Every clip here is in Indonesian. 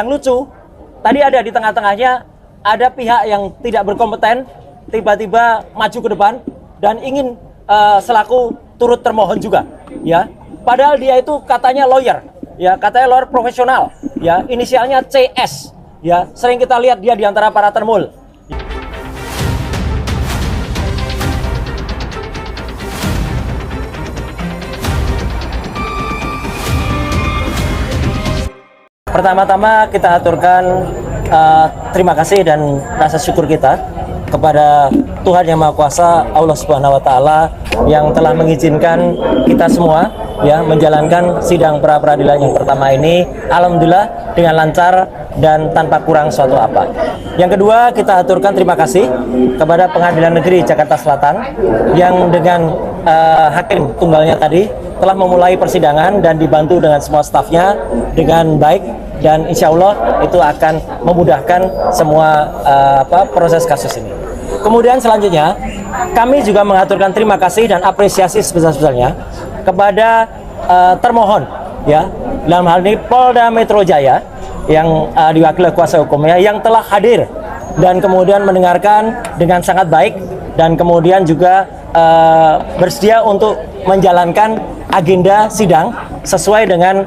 Yang lucu, tadi ada di tengah-tengahnya ada pihak yang tidak berkompeten tiba-tiba maju ke depan dan ingin selaku turut termohon juga, ya. Padahal dia itu katanya lawyer, ya, katanya lawyer profesional, ya, inisialnya CS, ya. Sering kita lihat dia di antara para termul. Pertama-tama kita aturkan terima kasih dan rasa syukur kita kepada Tuhan Yang Maha Kuasa, Allah Subhanahu wa taala, yang telah mengizinkan kita semua ya menjalankan sidang pra peradilan yang pertama ini alhamdulillah dengan lancar dan tanpa kurang suatu apa. Yang kedua, kita aturkan terima kasih kepada Pengadilan Negeri Jakarta Selatan yang dengan hakim tunggalnya tadi telah memulai persidangan dan dibantu dengan semua stafnya dengan baik, dan insya Allah itu akan memudahkan semua proses kasus ini. Kemudian selanjutnya kami juga mengaturkan terima kasih dan apresiasi sebesar-besarnya kepada termohon, ya, dalam hal ini Polda Metro Jaya yang diwakili kuasa hukumnya yang telah hadir dan kemudian mendengarkan dengan sangat baik dan kemudian juga bersedia untuk menjalankan agenda sidang sesuai dengan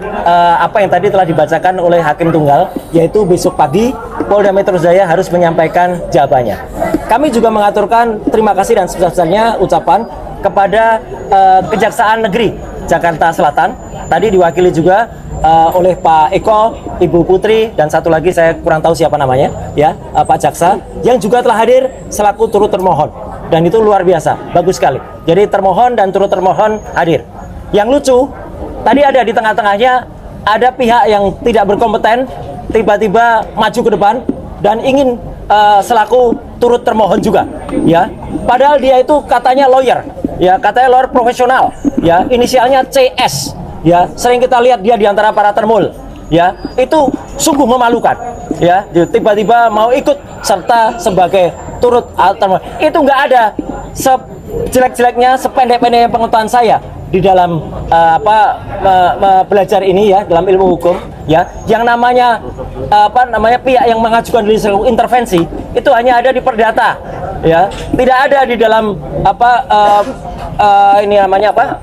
apa yang tadi telah dibacakan oleh hakim tunggal, yaitu besok pagi Polda Metro Jaya harus menyampaikan jawabannya. Kami juga mengaturkan terima kasih dan sebesar-besarnya ucapan kepada Kejaksaan Negeri Jakarta Selatan, tadi diwakili juga oleh Pak Eko, Ibu Putri, dan satu lagi saya kurang tahu siapa namanya, ya, Pak Jaksa, yang juga telah hadir selaku turut termohon, dan itu luar biasa, bagus sekali. Jadi termohon dan turut termohon hadir. Yang lucu, tadi ada di tengah-tengahnya ada pihak yang tidak berkompeten tiba-tiba maju ke depan dan ingin selaku turut termohon juga, ya. Padahal dia itu katanya lawyer, ya, katanya lawyer profesional, ya, inisialnya CS, ya. Sering kita lihat dia di antara para termul, ya. Itu sungguh memalukan, ya. Tiba-tiba mau ikut serta sebagai turut termohon. Itu nggak ada sejelek-jeleknya, sependek-pendeknya pengetahuan saya di dalam belajar ini, ya, dalam ilmu hukum, ya, yang namanya pihak yang mengajukan diri sebagai intervensi itu hanya ada di perdata, ya, tidak ada di dalam ini namanya pra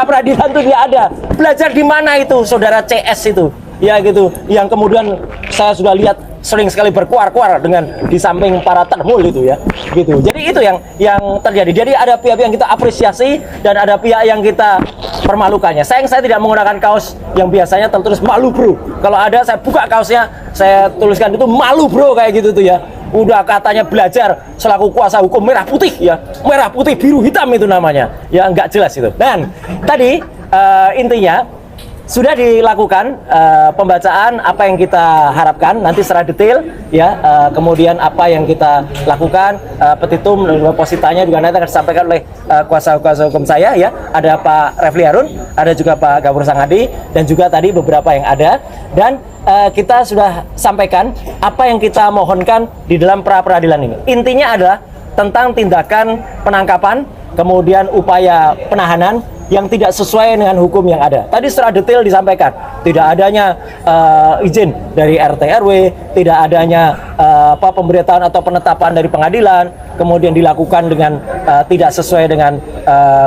peradilan itu tidak ada. Belajar di mana itu saudara CS itu, ya, gitu, yang kemudian saya sudah lihat sering sekali berkuar-kuar dengan di samping para termul itu, ya, gitu. Jadi itu yang terjadi. Jadi ada pihak yang kita apresiasi dan ada pihak yang kita permalukannya. Sayang saya tidak menggunakan kaos yang biasanya tertulis malu bro. Kalau ada saya buka kaosnya, saya tuliskan itu malu bro kayak gitu tuh, ya. Udah katanya belajar selaku kuasa hukum merah putih, ya, merah putih biru hitam itu namanya, ya, nggak jelas itu. Dan tadi intinya sudah dilakukan pembacaan apa yang kita harapkan nanti secara detail, ya, kemudian apa yang kita lakukan, petitum dan depositanya juga nanti akan disampaikan oleh kuasa hukum saya, ya, ada Pak Refli Harun, ada juga Pak Gafur Sangadi, dan juga tadi beberapa yang ada, dan kita sudah sampaikan apa yang kita mohonkan di dalam pra peradilan ini. Intinya adalah tentang tindakan penangkapan, kemudian upaya penahanan yang tidak sesuai dengan hukum yang ada. Tadi secara detail disampaikan, tidak adanya izin dari RT RW, tidak adanya pemberitahuan atau penetapan dari pengadilan, kemudian dilakukan dengan tidak sesuai dengan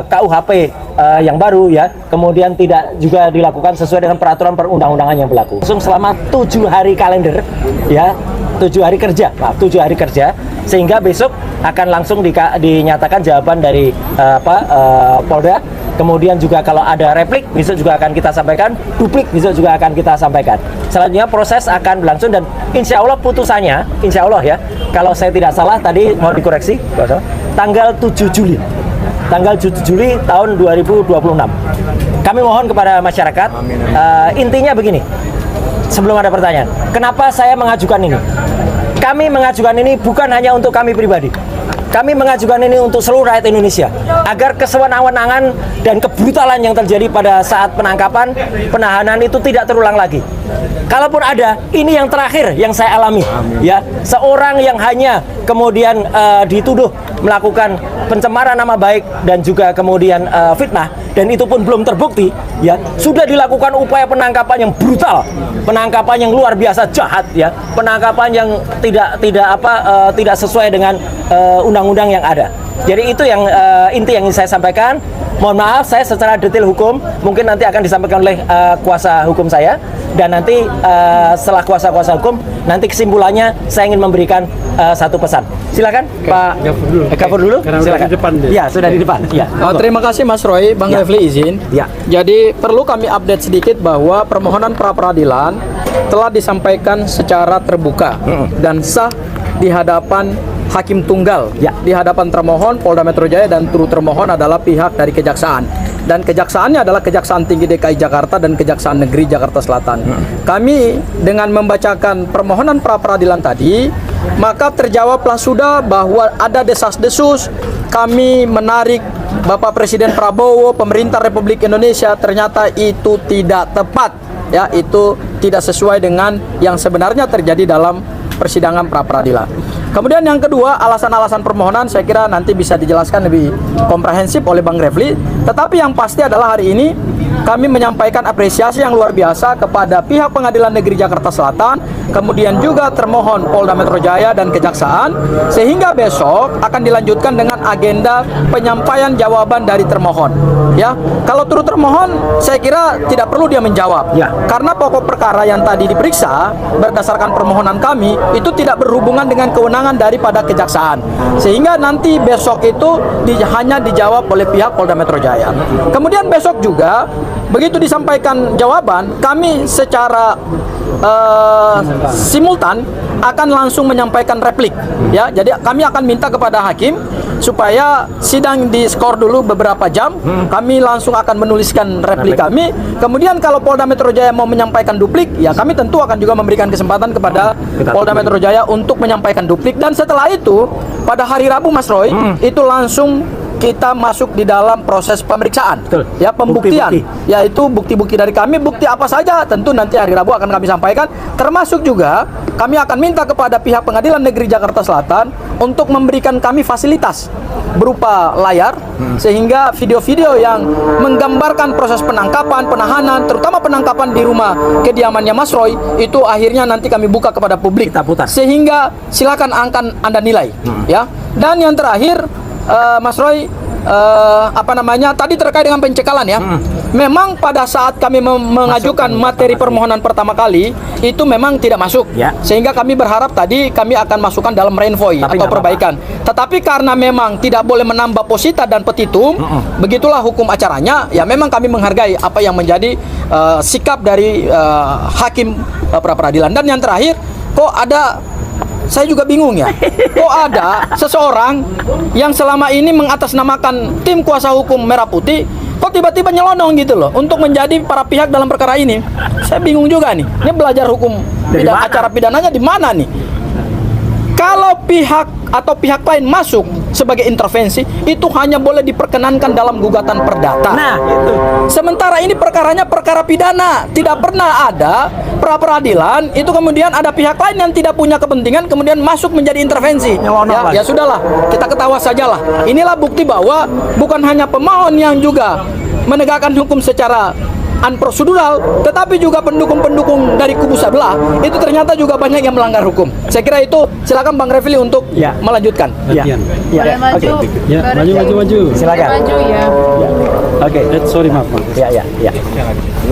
KUHP yang baru, ya, kemudian tidak juga dilakukan sesuai dengan peraturan perundang-undangan yang berlaku. Langsung selama 7 hari kalender, ya, 7 hari kerja, 7 hari kerja, sehingga besok akan langsung dinyatakan jawaban dari Polda. Kemudian juga kalau ada replik besok juga akan kita sampaikan, duplik besok juga akan kita sampaikan. Selanjutnya proses akan berlangsung dan insya Allah putusannya, insya Allah, ya, kalau saya tidak salah tadi mau dikoreksi, tanggal 7 Juli. Tanggal 7 Juli tahun 2026. Kami mohon kepada masyarakat, intinya begini, sebelum ada pertanyaan, kenapa saya mengajukan ini? Kami mengajukan ini bukan hanya untuk kami pribadi. Kami mengajukan ini untuk seluruh rakyat Indonesia agar kesewenang-wenangan dan kebrutalan yang terjadi pada saat penangkapan, penahanan itu tidak terulang lagi. Kalaupun ada, ini yang terakhir yang saya alami, ya, seorang yang hanya kemudian dituduh melakukan pencemaran nama baik dan juga kemudian fitnah, dan itu pun belum terbukti, ya sudah dilakukan upaya penangkapan yang brutal, penangkapan yang luar biasa jahat, ya penangkapan yang tidak sesuai dengan undang-undang yang ada. Jadi itu yang inti yang ingin saya sampaikan. Mohon maaf, saya secara detail hukum mungkin nanti akan disampaikan oleh kuasa hukum saya, dan nanti setelah kuasa hukum nanti kesimpulannya saya ingin memberikan satu pesan. Silakan Pak Gafur dulu. Silakan. Ya, sudah di depan. Ya. Terima kasih Mas Roy, Bang Refli izin. Ya. Jadi perlu kami update sedikit bahwa permohonan pra peradilan telah disampaikan secara terbuka dan sah di hadapan Hakim Tunggal, ya, di hadapan termohon Polda Metro Jaya, dan turut termohon adalah pihak dari Kejaksaan. Dan kejaksaannya adalah Kejaksaan Tinggi DKI Jakarta dan Kejaksaan Negeri Jakarta Selatan. Kami dengan membacakan permohonan pra peradilan tadi, maka terjawablah sudah bahwa ada desas-desus kami menarik Bapak Presiden Prabowo, pemerintah Republik Indonesia, ternyata itu tidak tepat, ya, itu tidak sesuai dengan yang sebenarnya terjadi dalam persidangan pra peradilan. Kemudian yang kedua, alasan-alasan permohonan saya kira nanti bisa dijelaskan lebih komprehensif oleh Bang Refli. Tetapi yang pasti adalah hari ini kami menyampaikan apresiasi yang luar biasa kepada pihak Pengadilan Negeri Jakarta Selatan, kemudian juga termohon Polda Metro Jaya dan Kejaksaan, sehingga besok akan dilanjutkan dengan agenda penyampaian jawaban dari termohon. Ya, kalau turut termohon, saya kira tidak perlu dia menjawab. Ya. Karena pokok perkara yang tadi diperiksa berdasarkan permohonan kami itu tidak berhubungan dengan kewenangan daripada Kejaksaan, sehingga nanti besok itu hanya dijawab oleh pihak Polda Metro Jaya. Kemudian besok juga begitu disampaikan jawaban, kami secara simultan akan langsung menyampaikan replik, ya. Jadi kami akan minta kepada hakim supaya sidang di skor dulu beberapa jam. Kami langsung akan menuliskan replik kami. Kemudian kalau Polda Metro Jaya mau menyampaikan duplik, ya kami tentu akan juga memberikan kesempatan kepada Polda Metro Jaya untuk menyampaikan duplik. Dan setelah itu pada hari Rabu, Mas Roy, itu langsung kita masuk di dalam proses pemeriksaan. Betul. Ya, pembuktian, Bukti-bukti. yaitu bukti-bukti dari kami. Bukti apa saja tentu nanti hari Rabu akan kami sampaikan, termasuk juga kami akan minta kepada pihak Pengadilan Negeri Jakarta Selatan untuk memberikan kami fasilitas berupa layar, sehingga video-video yang menggambarkan proses penangkapan, penahanan, terutama penangkapan di rumah kediamannya Mas Roy, itu akhirnya nanti kami buka kepada publik. Kita putar. Sehingga silakan akan Anda nilai, ya. Dan yang terakhir, Mas Roy, tadi terkait dengan pencekalan, ya. Memang pada saat kami mengajukan materi permohonan pertama kali itu memang tidak masuk, ya. Sehingga kami berharap tadi kami akan masukkan dalam renvoy atau perbaikan. Tetapi karena memang tidak boleh menambah posita dan petitum, begitulah hukum acaranya. Ya, memang kami menghargai apa yang menjadi sikap dari hakim pra peradilan. Dan yang terakhir, kok ada, saya juga bingung, ya. Kok ada seseorang yang selama ini mengatasnamakan tim kuasa hukum Merah Putih, kok tiba-tiba nyelonong gitu loh untuk menjadi para pihak dalam perkara ini? Saya bingung juga nih. Ini belajar hukum acara pidananya di mana nih? Kalau pihak atau pihak lain masuk sebagai intervensi, itu hanya boleh diperkenankan dalam gugatan perdata. Nah, itu. Sementara ini perkaranya perkara pidana, tidak pernah ada pra peradilan itu kemudian ada pihak lain yang tidak punya kepentingan kemudian masuk menjadi intervensi. Ya sudahlah, kita ketawa sajalah. Inilah bukti bahwa bukan hanya pemohon yang juga menegakkan hukum secara unprosedural, tetapi juga pendukung-pendukung dari kubu sebelah itu ternyata juga banyak yang melanggar hukum. Saya kira itu, silakan Bang Refli untuk melanjutkan. Ya. Boleh maju. Ya, maju. Silakan. Maju ya. Oke. Sorry, maaf. Ya.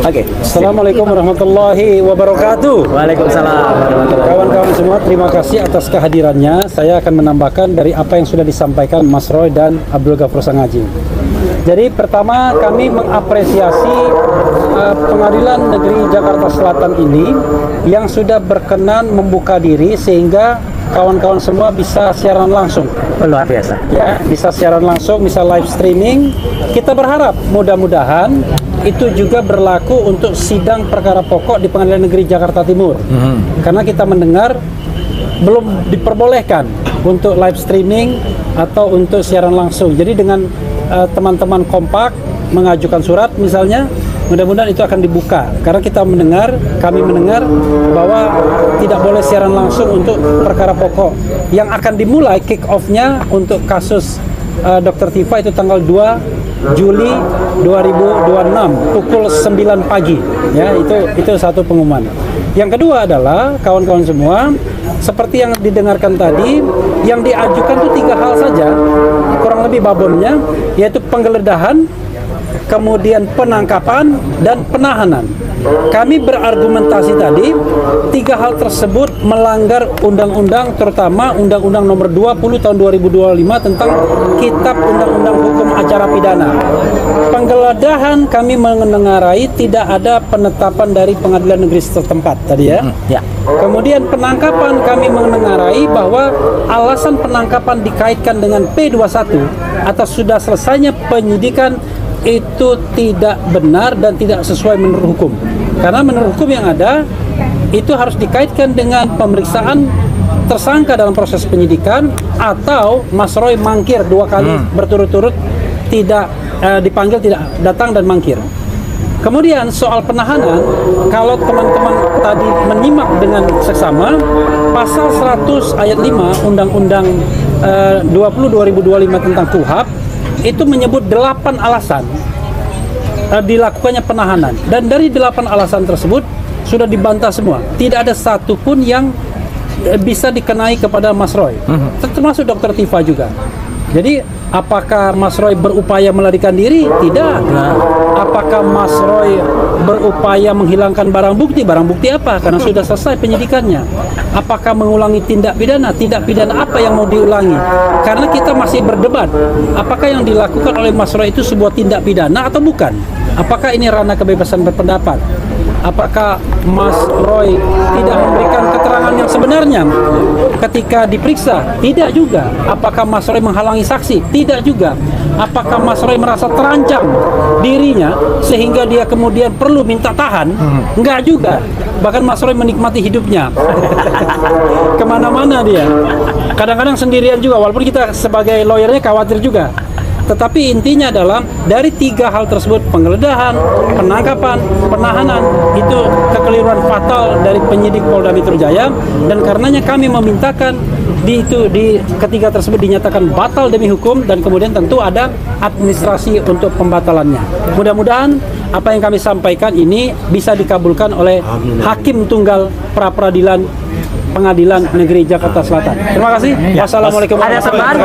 Oke. Assalamualaikum warahmatullahi wabarakatuh. Waalaikumsalam. Kawan-kawan semua, terima kasih atas kehadirannya. Saya akan menambahkan dari apa yang sudah disampaikan Mas Roy dan Abdul Ghafur Sangaji. Jadi pertama, kami mengapresiasi Pengadilan Negeri Jakarta Selatan ini yang sudah berkenan membuka diri sehingga kawan-kawan semua bisa siaran langsung. Luar biasa. Ya, bisa siaran langsung, bisa live streaming. Kita berharap mudah-mudahan itu juga berlaku untuk sidang perkara pokok di Pengadilan Negeri Jakarta Timur. Karena kita mendengar belum diperbolehkan untuk live streaming atau untuk siaran langsung. Jadi dengan teman-teman kompak mengajukan surat misalnya, mudah-mudahan itu akan dibuka. Karena kami mendengar bahwa tidak boleh siaran langsung untuk perkara pokok yang akan dimulai kick off-nya untuk kasus Dr. Tifa itu tanggal 2 Juli 2026 pukul 9 pagi. Ya, itu satu pengumuman. Yang kedua adalah kawan-kawan semua, seperti yang didengarkan tadi, yang diajukan itu 3 hal saja, kurang lebih babonnya, yaitu penggeledahan, kemudian penangkapan dan penahanan. Kami berargumentasi tadi 3 hal tersebut melanggar undang-undang, terutama Undang-Undang Nomor 20 Tahun 2025 tentang Kitab Undang-Undang Hukum Acara Pidana. Penggeledahan kami mengengarai tidak ada penetapan dari pengadilan negeri setempat tadi ya. Ya. Kemudian penangkapan kami mengengarai bahwa alasan penangkapan dikaitkan dengan P21 atas sudah selesainya penyidikan itu tidak benar dan tidak sesuai menurut hukum. Karena menurut hukum yang ada itu harus dikaitkan dengan pemeriksaan tersangka dalam proses penyidikan atau Mas Roy mangkir 2 kali berturut-turut, tidak dipanggil, tidak datang dan mangkir. Kemudian soal penahanan, kalau teman-teman tadi menyimak dengan seksama, pasal 100 ayat 5 Undang-Undang 20 2025 tentang KUHP itu menyebut 8 alasan dilakukannya penahanan, dan dari 8 alasan tersebut sudah dibantah semua. Tidak ada satupun yang bisa dikenai kepada Mas Roy, termasuk Dr. Tifa juga. Jadi apakah Mas Roy berupaya melarikan diri? Tidak. Apakah Mas Roy berupaya menghilangkan barang bukti? Barang bukti apa? Karena sudah selesai penyidikannya. Apakah mengulangi tindak pidana? Tindak pidana apa yang mau diulangi? Karena kita masih berdebat, apakah yang dilakukan oleh Mas Roy itu sebuah tindak pidana atau bukan? Apakah ini ranah kebebasan berpendapat? Apakah Mas Roy tidak memberikan keterangan yang sebenarnya ketika diperiksa? Tidak juga. Apakah Mas Roy menghalangi saksi? Tidak juga. Apakah Mas Roy merasa terancam dirinya sehingga dia kemudian perlu minta tahan? Enggak juga. Bahkan Mas Roy menikmati hidupnya. Kemana-mana dia. Kadang-kadang sendirian juga, walaupun kita sebagai lawyernya khawatir juga. Tetapi intinya adalah dari 3 hal tersebut, penggeledahan, penangkapan, penahanan, itu kekeliruan fatal dari penyidik Polda Metro Jaya, dan karenanya kami memintakan di ketiga tersebut dinyatakan batal demi hukum, dan kemudian tentu ada administrasi untuk pembatalannya. Mudah-mudahan apa yang kami sampaikan ini bisa dikabulkan oleh Hakim Tunggal Pra Peradilan Pengadilan Negeri Jakarta Selatan. Terima kasih. Wassalamualaikum warahmatullahi wabarakatuh.